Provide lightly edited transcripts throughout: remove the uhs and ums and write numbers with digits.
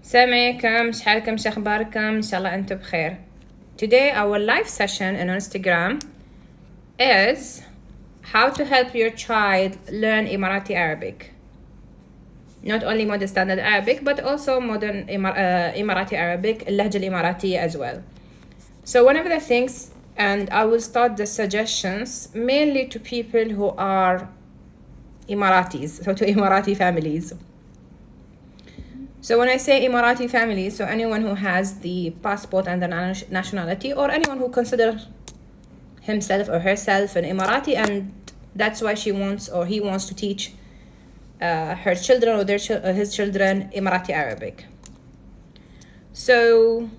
السلام عليكم، شحالكم، شخباركم؟ إن شاء الله أنتم بخير. Today our live session on Instagram is how to help your child learn Emirati Arabic. Not only modern standard Arabic but also modern Emirati Arabic, اللهجة الإماراتية as well. So one of the things, and I will start the suggestions mainly to people who are Emiratis, so to Emirati families. So when I say Emirati family, so anyone who has the passport and the nationality, or anyone who considers himself or herself an Emirati, and that's why she wants or he wants to teach her children or his children Emirati Arabic. So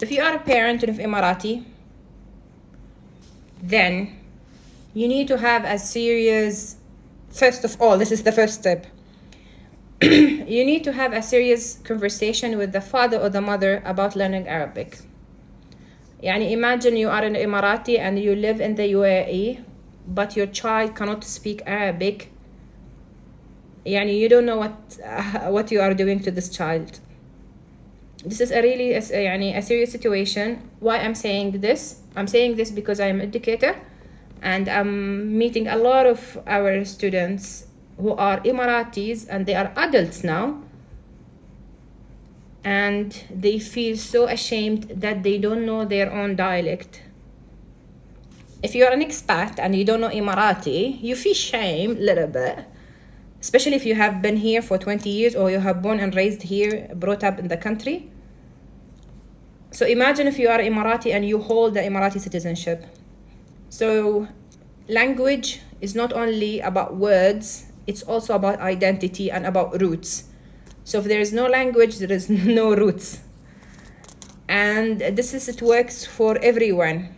if you are a parent of Emirati, then you need to have a serious, first of all, this is the first step. You need to have a serious conversation with the father or the mother about learning Arabic. يعني imagine you are an Emirati and you live in the UAE, but your child cannot speak Arabic. يعني you don't know what you are doing to this child. This is a serious situation. Why I'm saying this? I'm saying this because I'm an educator and I'm meeting a lot of our students who are Emiratis and they are adults now, and they feel so ashamed that they don't know their own dialect. If you're an expat and you don't know Emirati, you feel shame a little bit, especially if you have been here for 20 years or you have born and raised here, brought up in the country. So imagine if you are Emirati and you hold the Emirati citizenship. So language is not only about words, it's also about identity and about roots. So if there is no language, there is no roots. And it works for everyone,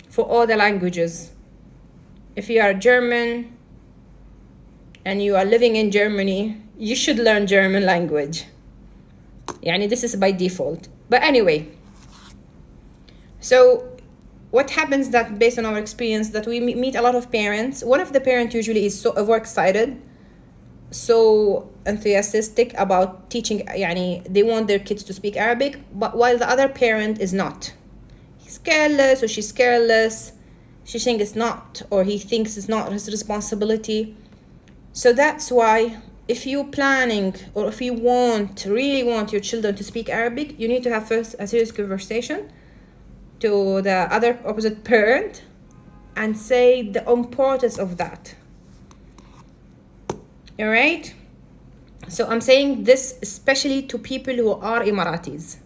for all the languages. If you are German and you are living in Germany, you should learn German language. Yani this is by default. But anyway, so what happens that based on our experience that we meet a lot of parents. One of the parents usually is so overexcited, so enthusiastic about teaching, يعني they want their kids to speak Arabic, but while the other parent is not. He's careless or she's careless. She thinks it's not, or he thinks it's not his responsibility. So that's why if you're planning or if you really want your children to speak Arabic, you need to have first a serious conversation to the other opposite parent and say the importance of that. All right, so I'm saying this especially to people who are Emiratis.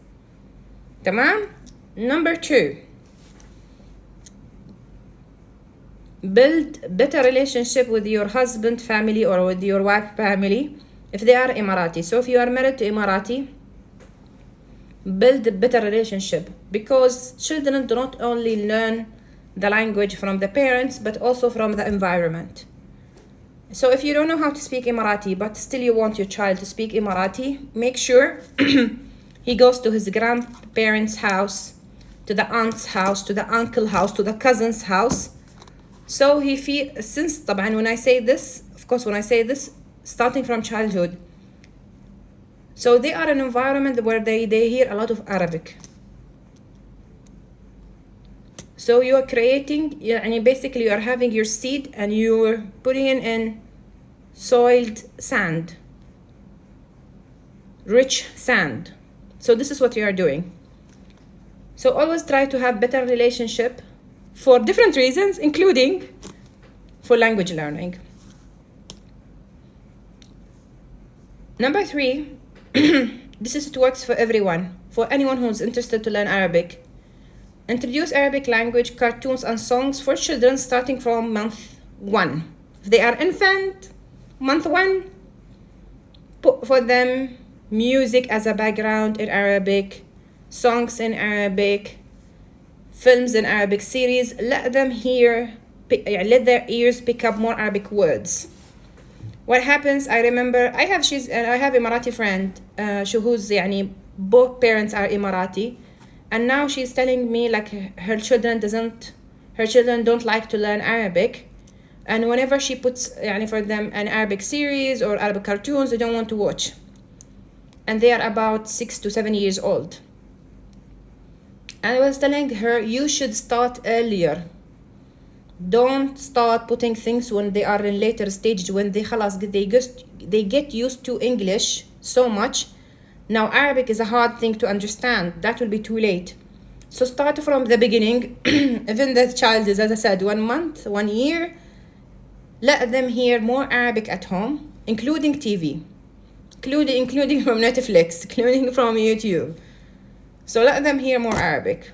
تمام. Number 2, build better relationship with your husband family or with your wife family if they are Emirati. So if you are married to Emirati, build a better relationship, because children do not only learn the language from the parents but also from the environment. So if you don't know how to speak Emirati but still you want your child to speak Emirati, make sure he goes to his grandparents' house, to the aunt's house, to the uncle's house, to the cousin's house. So he feels, since طبعا when I say this, starting from childhood, so they are an environment where they hear a lot of Arabic. So you are creating, and basically you are having your seed and you're putting it in soiled sand, rich sand. So this is what you are doing. So always try to have better relationship for different reasons, including for language learning. Number 3, it works for everyone, for anyone who's interested to learn Arabic. Introduce Arabic language cartoons and songs for children starting from month 1. If they are infant, month 1, put for them music as a background in Arabic, songs in Arabic, films in Arabic series. Let them let their ears pick up more Arabic words. What happens, I remember, I have Emirati friend, who's both parents are Emirati. And now she's telling me like her children don't like to learn Arabic, and whenever she puts for them an Arabic series or Arabic cartoons, they don't want to watch. and they are about 6 to 7 years old. And I was telling her, you should start earlier. Don't start putting things when they are in later stage, when they get used to English so much. Now Arabic is a hard thing to understand. That will be too late. So start from the beginning. Even the child is, as I said, 1 month, 1 year. Let them hear more Arabic at home, including TV, including from Netflix, including from YouTube. So let them hear more Arabic.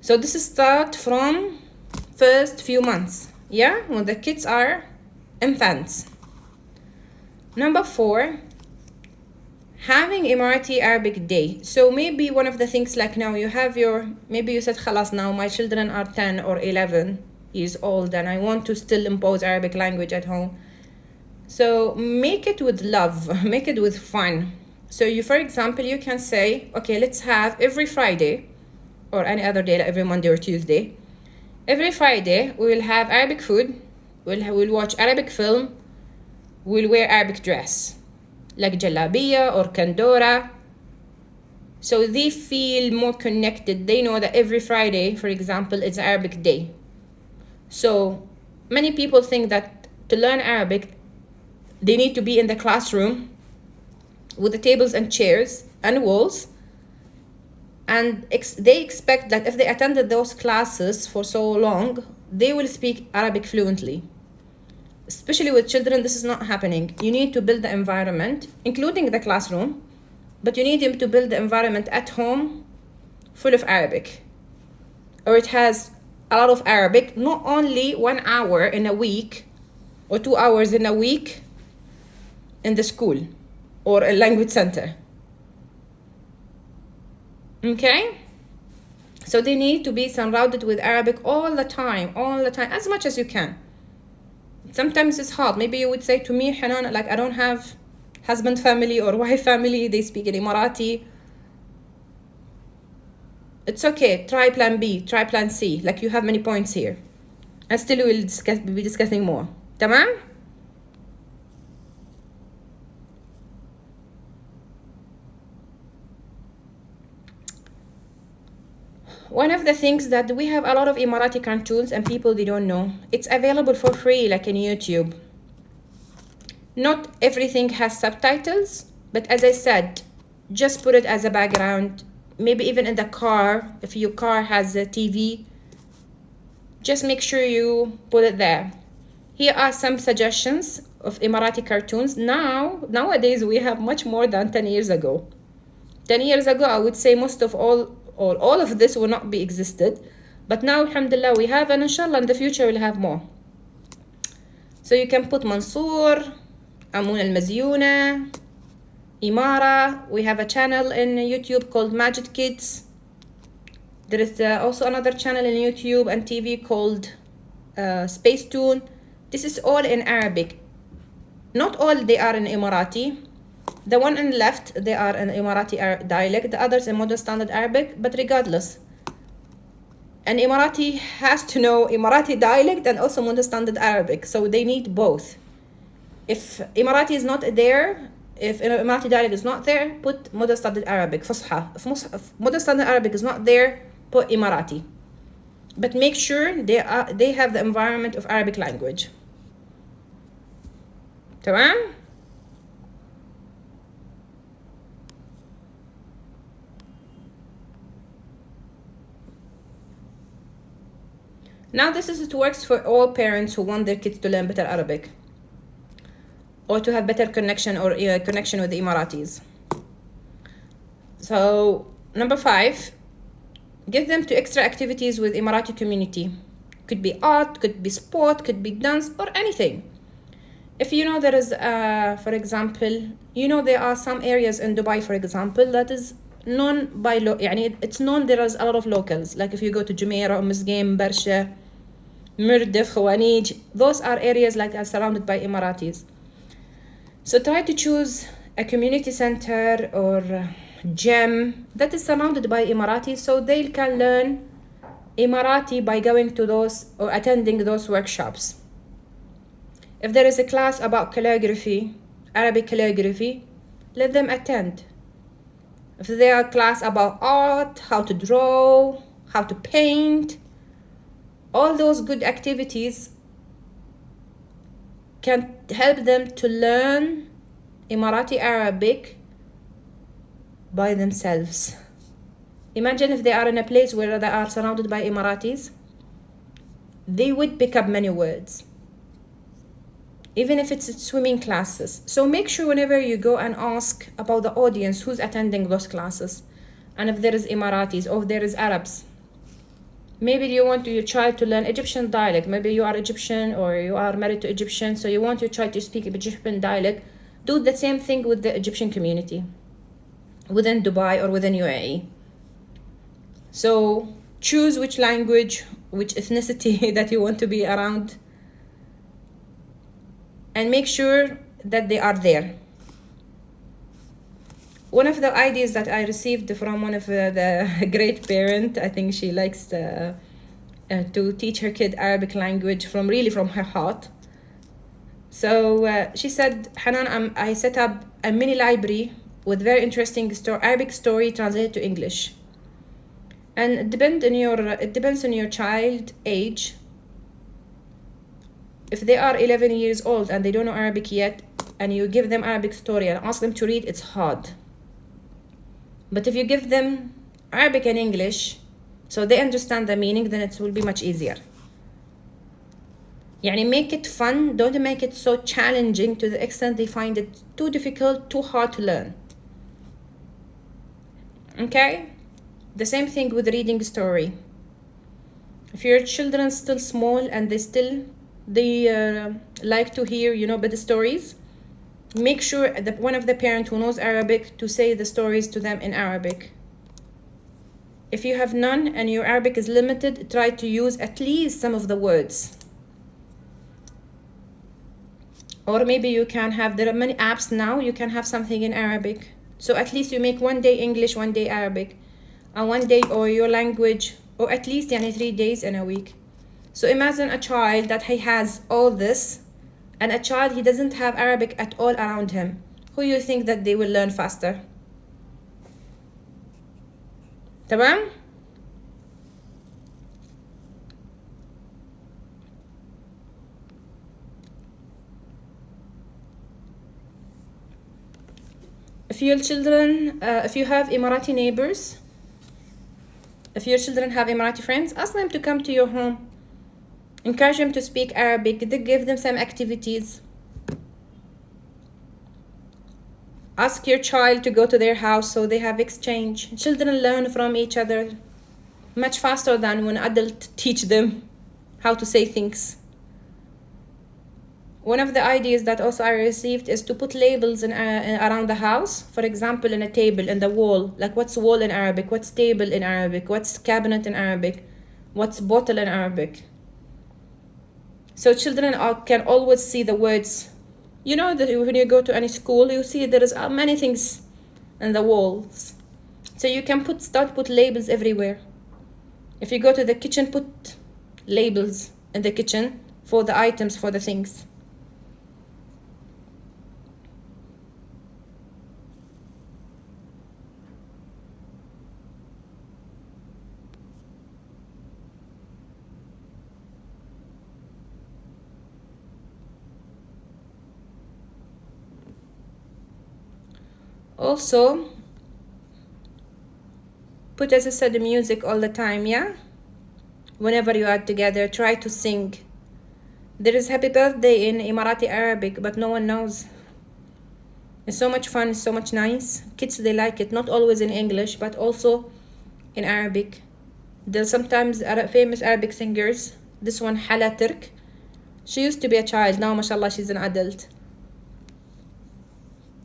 So this is start from first few months, yeah, when the kids are infants. Number 4, having Emirati Arabic Day. So maybe one of the things, like now you have maybe you said, khalas, now my children are 10 or 11 years old and I want to still impose Arabic language at home. So make it with love, make it with fun. So you, for example, you can say, okay, let's have every Friday or any other day, like every Monday or Tuesday. Every Friday, we will have Arabic food, we'll watch Arabic film, we'll wear Arabic dress, like jalabiya or kandora. So they feel more connected. They know that every Friday, for example, it's Arabic day. So many people think that to learn Arabic, they need to be in the classroom with the tables and chairs and walls. And they expect that if they attended those classes for so long, they will speak Arabic fluently. Especially with children, this is not happening. You need to build the environment, including the classroom, but you need them to build the environment at home full of Arabic. Or it has a lot of Arabic, not only 1 hour in a week or 2 hours in a week in the school or a language center. Okay? So they need to be surrounded with Arabic all the time, as much as you can. Sometimes it's hard. Maybe you would say to me, Hanan, like I don't have husband family or wife family, they speak in Emirati. It's okay, try plan B, try plan C, like you have many points here. And still we'll be discussing more. Tamam? One of the things that we have a lot of Emirati cartoons and people, they don't know. It's available for free, like in YouTube. Not everything has subtitles, but as I said, just put it as a background. Maybe even in the car, if your car has a TV, just make sure you put it there. Here are some suggestions of Emirati cartoons. Nowadays, we have much more than 10 years ago. 10 years ago, I would say most of all of this will not be existed. But now, alhamdulillah, we have, and inshallah, in the future, we'll have more. So you can put Mansour, Amun al-Mazyuna, Imara. We have a channel in YouTube called Majid Kids. There is also another channel in YouTube and TV called Space Tune. This is all in Arabic. Not all they are in Emirati. The one on the left, they are in Emirati dialect. The others in modern standard Arabic. But regardless, an Emirati has to know Emirati dialect and also modern standard Arabic. So they need both. If Emirati is not there, if Emirati dialect is not there, put modern standard Arabic, Fusha. If modern standard Arabic is not there, put Emirati. But make sure they have the environment of Arabic language. Tamam? Now it works for all parents who want their kids to learn better Arabic or to have better connection or connection with the Emiratis. So number 5, give them to extra activities with Emirati community. Could be art, could be sport, could be dance, or anything. If you know there is, for example, there are some areas in Dubai, for example, that is known by it's known there is a lot of locals. Like if you go to Jumeirah, Musgim, Barsha, Mirdif, Khawanij, those are areas like are surrounded by Emiratis. So try to choose a community center or gym that is surrounded by Emiratis, so they can learn Emirati by going to those or attending those workshops. If there is a class about calligraphy, Arabic calligraphy, let them attend. If there are class about art, how to draw, how to paint, all those good activities can help them to learn Emirati Arabic by themselves. Imagine if they are in a place where they are surrounded by Emiratis, they would pick up many words, even if it's swimming classes. So make sure whenever you go and ask about the audience who's attending those classes, and if there is Emiratis or if there is Arabs. Maybe you want your child to learn Egyptian dialect. Maybe you are Egyptian or you are married to Egyptian, so you want your child to speak Egyptian dialect. Do the same thing with the Egyptian community within Dubai or within UAE. So choose which language, which ethnicity that you want to be around, and make sure that they are there. One of the ideas that I received from one of the great parent, I think she likes to teach her kid Arabic language from her heart. So she said, Hanan, I set up a mini library with very interesting Arabic story translated to English. And it depends on your child age. If they are 11 years old and they don't know Arabic yet, and you give them Arabic story and ask them to read, it's hard. But if you give them Arabic and English, so they understand the meaning, then it will be much easier. يعني make it fun, don't make it so challenging to the extent they find it too difficult, too hard to learn. Okay? The same thing with reading story. If your children still small and they like to hear, bed stories, make sure that one of the parents who knows Arabic to say the stories to them in Arabic. If you have none and your Arabic is limited, try to use at least some of the words. Or maybe there are many apps now, you can have something in Arabic. So at least you make one day English, one day Arabic, and one day or your language, or at least 3 days in a week. So imagine a child that he has all this, and a child he doesn't have Arabic at all around him. Who you think that they will learn faster? تمام؟ If your children, if you have Emirati neighbors, if your children have Emirati friends, ask them to come to your home. Encourage them to speak Arabic. Give them some activities. Ask your child to go to their house so they have exchange. Children learn from each other much faster than when adults teach them how to say things. One of the ideas that also I received is to put labels around the house. For example, in a table, in the wall. Like what's wall in Arabic? What's table in Arabic? What's cabinet in Arabic? What's bottle in Arabic? So children can always see the words. You know that when you go to any school, you see there is many things in the walls. So you can start put labels everywhere. If you go to the kitchen, put labels in the kitchen for the items, for the things. Also, put, as I said, the music all the time, yeah? Whenever you are together, try to sing. There is happy birthday in Emirati Arabic, but no one knows. It's so much fun, it's so much nice. Kids, they like it, not always in English, but also in Arabic. There's sometimes famous Arabic singers. This one, Hala Turk. She used to be a child, now mashallah she's an adult.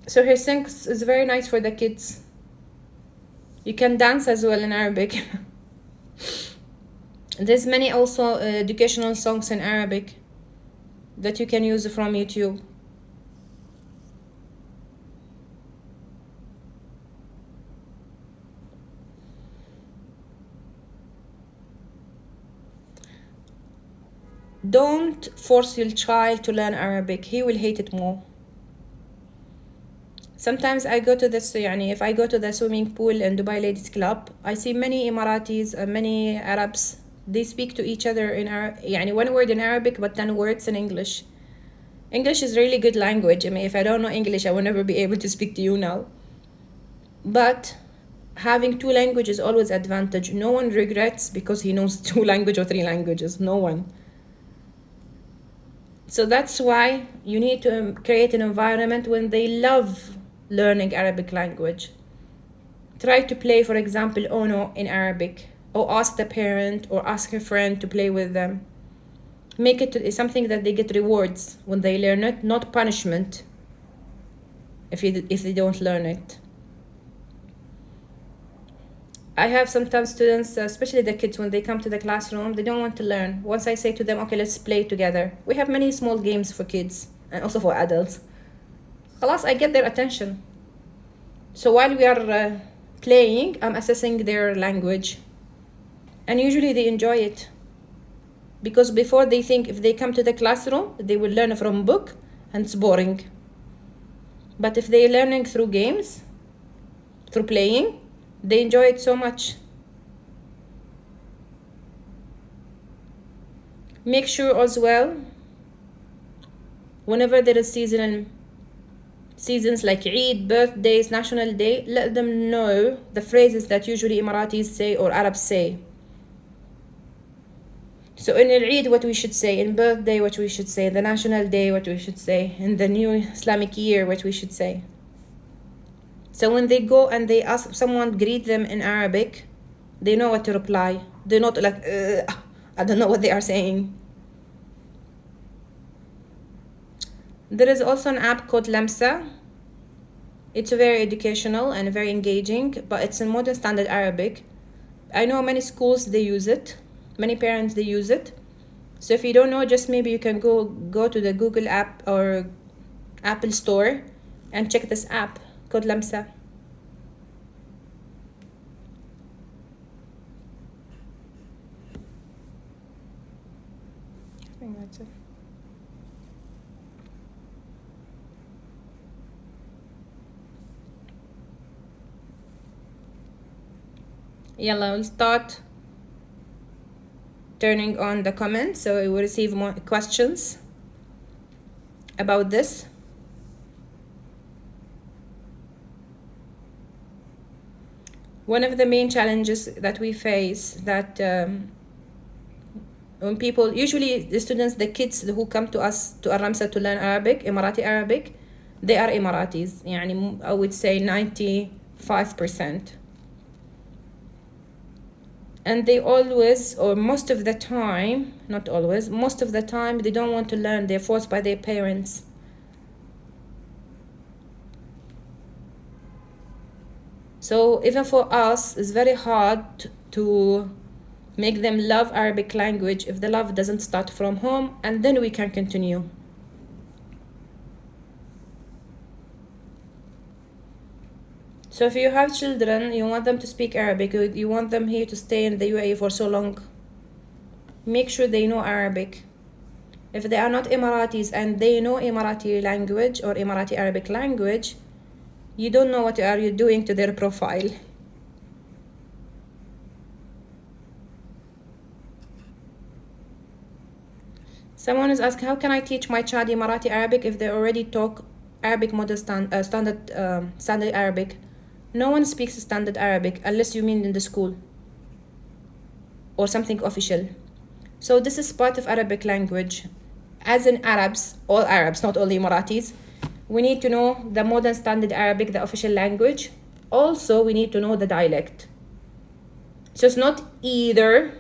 So her sings is very nice for the kids. You can dance as well in Arabic. There's many also educational songs in Arabic that you can use from YouTube. Don't force your child to learn Arabic. He will hate it more. Sometimes I go to this, if I go to the swimming pool in Dubai Ladies Club, I see many Emiratis, many Arabs. They speak to each other in one word in Arabic, but 10 words in English. English is really good language. If I don't know English, I will never be able to speak to you now. But having two languages is always advantage. No one regrets because he knows two languages or three languages. No one. So that's why you need to create an environment when they love learning Arabic language. Try to play, for example, Ono in Arabic, or ask the parent or ask a friend to play with them. Make it something that they get rewards when they learn it, not punishment if they don't learn it. I have sometimes students, especially the kids, when they come to the classroom, they don't want to learn. Once I say to them, okay, let's play together. We have many small games for kids and also for adults. Khalas, I get their attention. So while we are playing, I'm assessing their language. And usually they enjoy it. Because before they think if they come to the classroom, they will learn from a book and it's boring. But if they're learning through games, through playing, they enjoy it so much. Make sure as well, whenever there is seasons like Eid, birthdays, National Day, let them know the phrases that usually Emiratis say or Arabs say. So in Eid, what we should say, in birthday, what we should say, the National Day, what we should say, in the new Islamic year, what we should say. So when they go and they ask someone greet them in Arabic, they know what to reply. They're not like, I don't know what they are saying. There is also an app called AlRamsa. It's very educational and very engaging, but it's in modern standard Arabic. I know many schools, they use it. Many parents, they use it. So if you don't know, just maybe you can go to the Google app or Apple store and check this app called AlRamsa. I think that's it. Yalla, we'll start turning on the comments so we will receive more questions about this. One of the main challenges that we face that when people, usually the students, the kids who come to us to AlRamsa to learn Arabic, Emirati Arabic, they are Emiratis. I would say 95%. And they always, or most of the time, not always, most of the time, they don't want to learn. They're forced by their parents. So even for us, it's very hard to make them love Arabic language if the love doesn't start from home, and then we can continue. So if you have children, you want them to speak Arabic, you want them here to stay in the UAE for so long, make sure they know Arabic. If they are not Emiratis and they know Emirati language or Emirati Arabic language, you don't know what are you doing to their profile. Someone is asking, how can I teach my child Emirati Arabic if they already talk Arabic model standard Arabic? No one speaks standard Arabic unless you mean in the school or something official. So this is part of Arabic language. As in Arabs, all Arabs, not only Emiratis, we need to know the modern standard Arabic, the official language. Also, we need to know the dialect. So it's not either,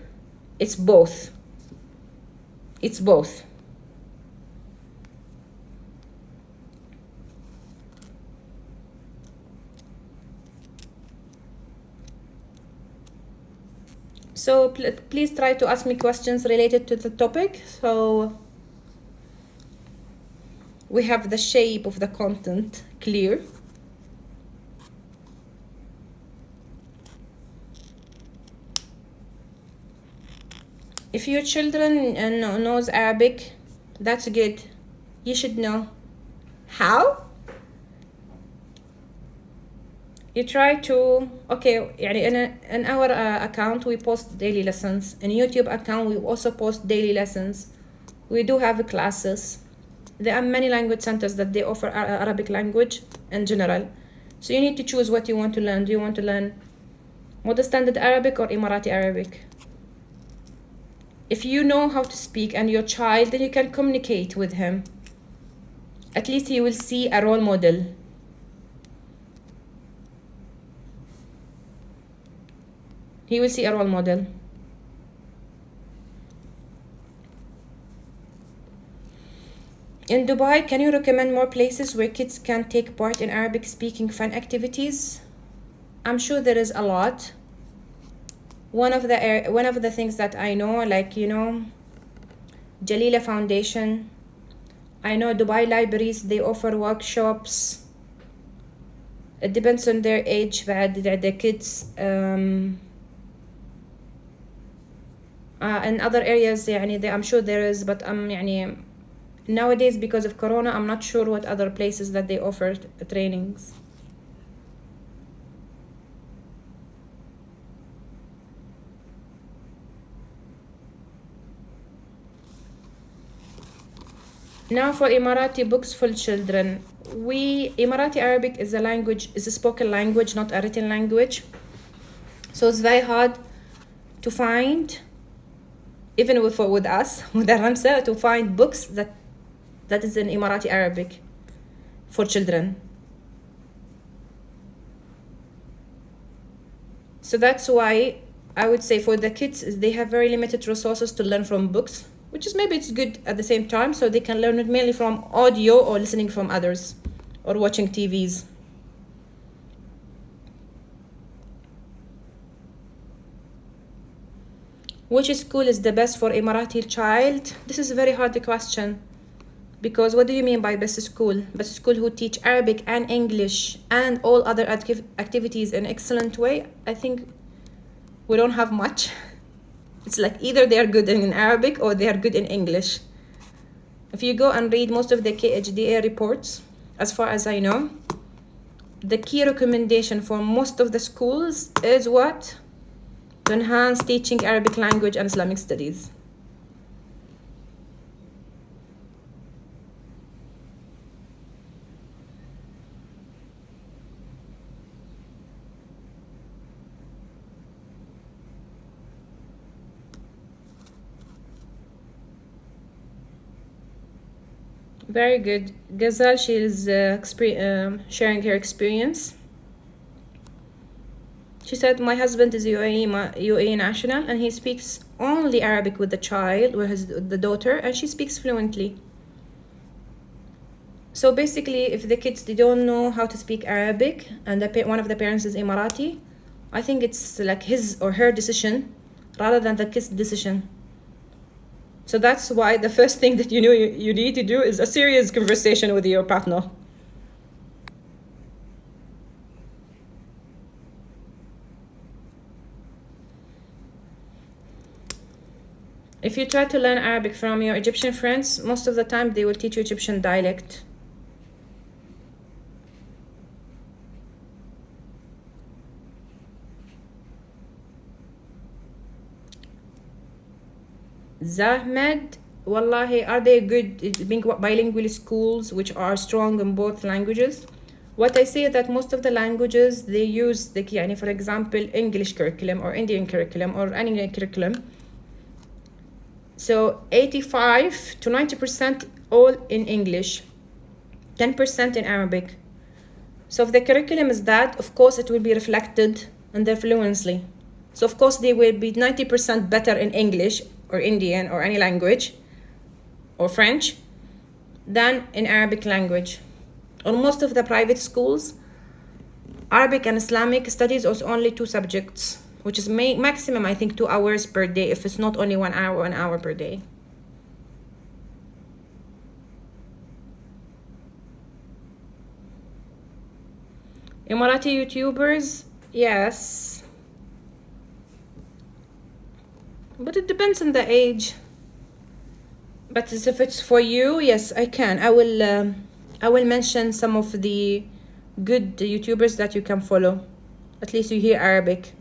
it's both. It's both. So please try to ask me questions related to the topic. So we have the shape of the content clear. If your children knows Arabic, that's good. You should know. How? you try to, okay, يعني in our account we post daily lessons. In YouTube account we also post daily lessons. We do have classes. There are many language centers that they offer Arabic language in general. So you need to choose what you want to learn. Do you want to learn Modern Standard Arabic or Emirati Arabic? If you know how to speak and your child, then you can communicate with him. At least he will see a role model. He will see a role model. In Dubai, can you recommend more places where kids can take part in Arabic speaking fun activities? I'm sure there is a lot. One of the things that I know, like, you know, Jalila Foundation. I know Dubai libraries, they offer workshops. It depends on their age, but the kids. In other areas, يعني, I'm sure there is, but يعني, nowadays because of Corona, I'm not sure what other places that they offer trainings. Now for Emirati books for children. Emirati Arabic is a spoken language, not a written language. So it's very hard to find, even with us, with AlRamsa, to find books that is in Emirati Arabic for children. So that's why I would say for the kids, they have very limited resources to learn from books, which is maybe it's good at the same time, so they can learn it mainly from audio or listening from others or watching TVs. Which school is the best for Emirati child? This is a very hard question, because what do you mean by best school? Best school who teach Arabic and English and all other activities in an excellent way? I think we don't have much. It's like either they are good in Arabic or they are good in English. If you go and read most of the KHDA reports, as far as I know, the key recommendation for most of the schools is what? To enhance teaching Arabic language and Islamic studies. Very good. Ghazal, she is sharing her experience. She said, my husband is UAE national and he speaks only Arabic with the child, with the daughter, and she speaks fluently. So basically, if the kids, they don't know how to speak Arabic and one of the parents is Emirati, I think it's like his or her decision rather than the kid's decision. So that's why the first thing that you need to do is a serious conversation with your partner. If you try to learn Arabic from your Egyptian friends, most of the time they will teach you Egyptian dialect. Zahmed, wallahi, are they good bilingual schools which are strong in both languages? What I say is that most of the languages, they use, for example, English curriculum or Indian curriculum or any curriculum. So 85 to 90% all in English, 10% in Arabic. So if the curriculum is that, of course it will be reflected in their fluency. So of course they will be 90% better in English or Indian or any language or French than in Arabic language. On most of the private schools, Arabic and Islamic studies is only 2 subjects, which is maximum, I think, 2 hours per day, if it's not only 1 hour per day. Emirati YouTubers, yes. But it depends on the age. But if it's for you, yes, I can. I will mention some of the good YouTubers that you can follow. At least you hear Arabic.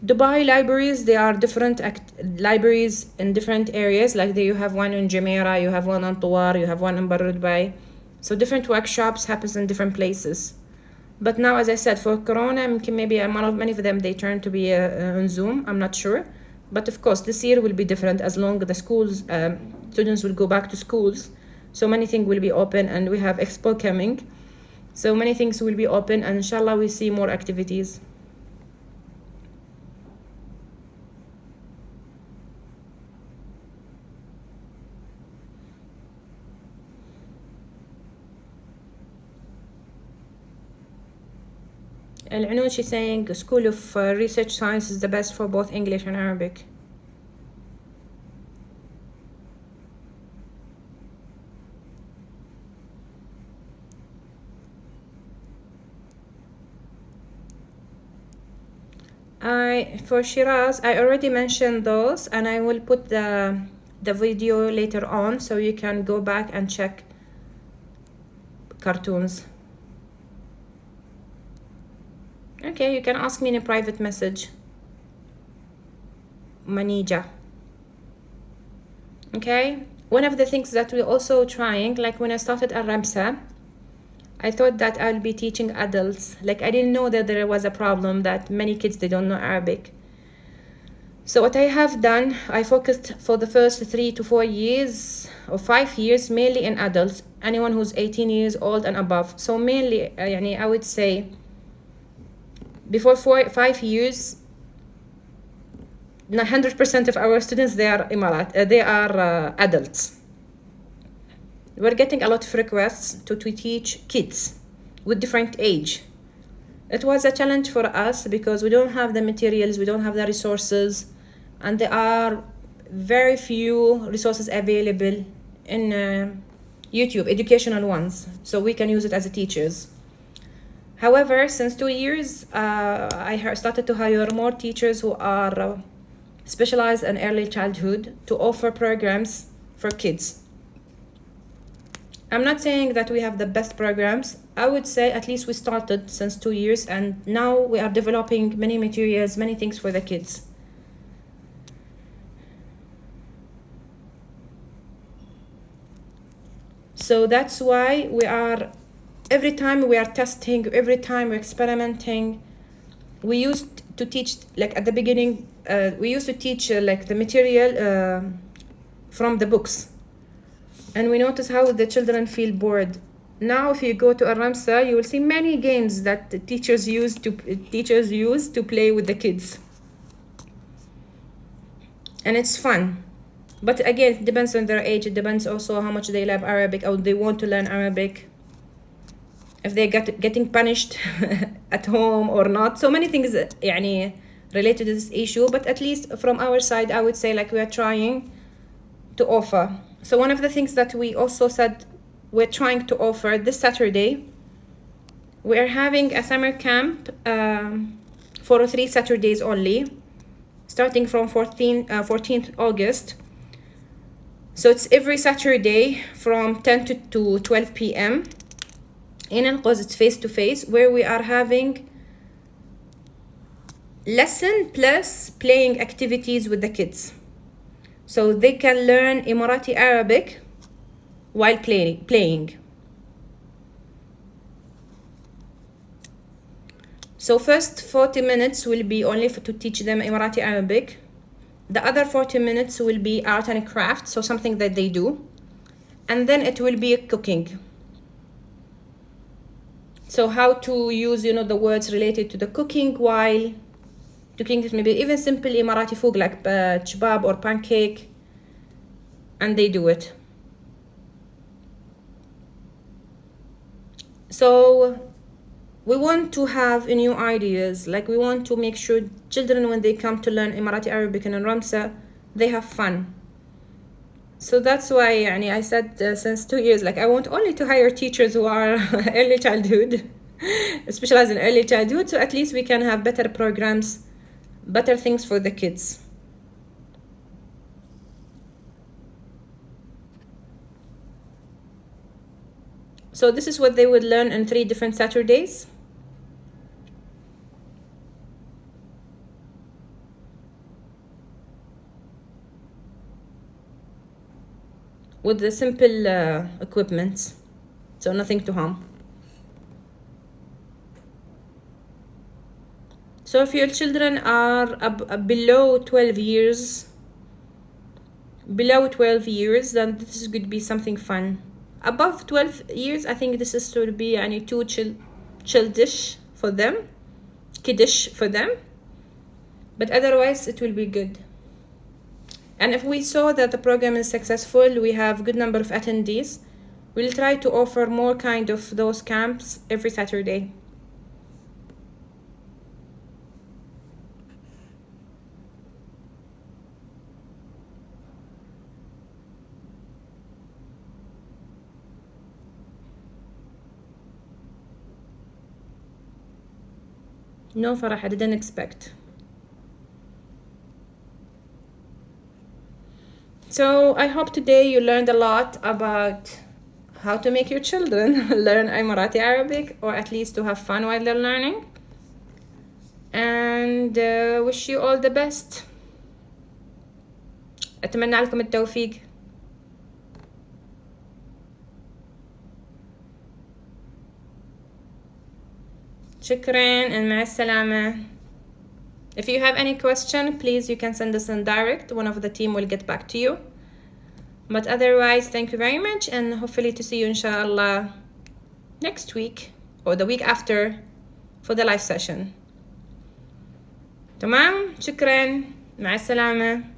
Dubai libraries, they are different libraries in different areas. Like there you have one in Jumeirah, you have one in Tuwar, you have one in Barra Dubai. So different workshops happens in different places. But now, as I said, for Corona, maybe many of them, they turn to be on Zoom. I'm not sure. But of course, this year will be different as long as the schools, students will go back to schools. So many things will be open, and we have Expo coming. So many things will be open, and inshallah we see more activities. Al-Anoud, she's saying School of Research Science is the best for both English and Arabic. For Shiraz, I already mentioned those, and I will put the video later on so you can go back and check cartoons. Okay, you can ask me in a private message. Manija. Okay, one of the things that we're also trying, like when I started AlRamsa, I thought that I'll be teaching adults. Like I didn't know that there was a problem that many kids, they don't know Arabic. So what I have done, I focused for the first 3 to 4 years or 5 years mainly in adults, anyone who's 18 years old and above. So mainly, I would say before 5 years, 100% of our students, they are adults. We're getting a lot of requests to teach kids with different age. It was a challenge for us because we don't have the materials, we don't have the resources, and there are very few resources available in YouTube, educational ones, so we can use it as a teachers. However, since 2 years, I started to hire more teachers who are specialized in early childhood to offer programs for kids. I'm not saying that we have the best programs. I would say at least we started since 2 years, and now we are developing many materials, many things for the kids. So that's why we are, every time we are testing, every time we're experimenting. We used to teach, like at the beginning, we used to teach like the material from the books. And we notice how the children feel bored. Now, if you go to AlRamsa, you will see many games that the teachers use to play with the kids. And it's fun. But again, it depends on their age. It depends also how much they love Arabic or they want to learn Arabic. If they getting punished at home or not. So many things related to this issue. But at least from our side, I would say like we are trying to offer. So one of the things that we also said we're trying to offer this Saturday, we are having a summer camp for 3 Saturdays only, starting from 14th August. So it's every Saturday from 10 to 12 p.m. in Al-Quds. It's face-to-face, where we are having lesson plus playing activities with the kids. So they can learn Emirati Arabic while playing. So first 40 minutes will be only to teach them Emirati Arabic. The other 40 minutes will be art and craft, so something that they do. And then it will be cooking. So how to use, the words related to the cooking while cooking, maybe even simple Emirati food like kebab or pancake, and they do it. So we want to have new ideas, like we want to make sure children, when they come to learn Emirati Arabic and AlRamsa, they have fun. So that's why I said since 2 years, like I want only to hire teachers who are early childhood, specialized in early childhood, so at least we can have better programs, better things for the kids. So this is what they would learn in 3 different Saturdays. With the simple equipment, so nothing to harm. So if your children are below 12 years, then this is going to be something fun. Above 12 years, I think this is to be too childish for them, kiddish for them, but otherwise it will be good. And if we saw that the program is successful, we have good number of attendees, we'll try to offer more kind of those camps every Saturday. No, Farah, I didn't expect. So I hope today you learned a lot about how to make your children learn Emirati Arabic, or at least to have fun while they're learning. And wish you all the best. أتمنى لكم التوفيق. شكرا and مع السلامة. If you have any question, please you can send us in direct. One of the team will get back to you. But otherwise, thank you very much, and hopefully to see you inshallah next week or the week after for the live session. تمام؟ شكرا. مع السلامة.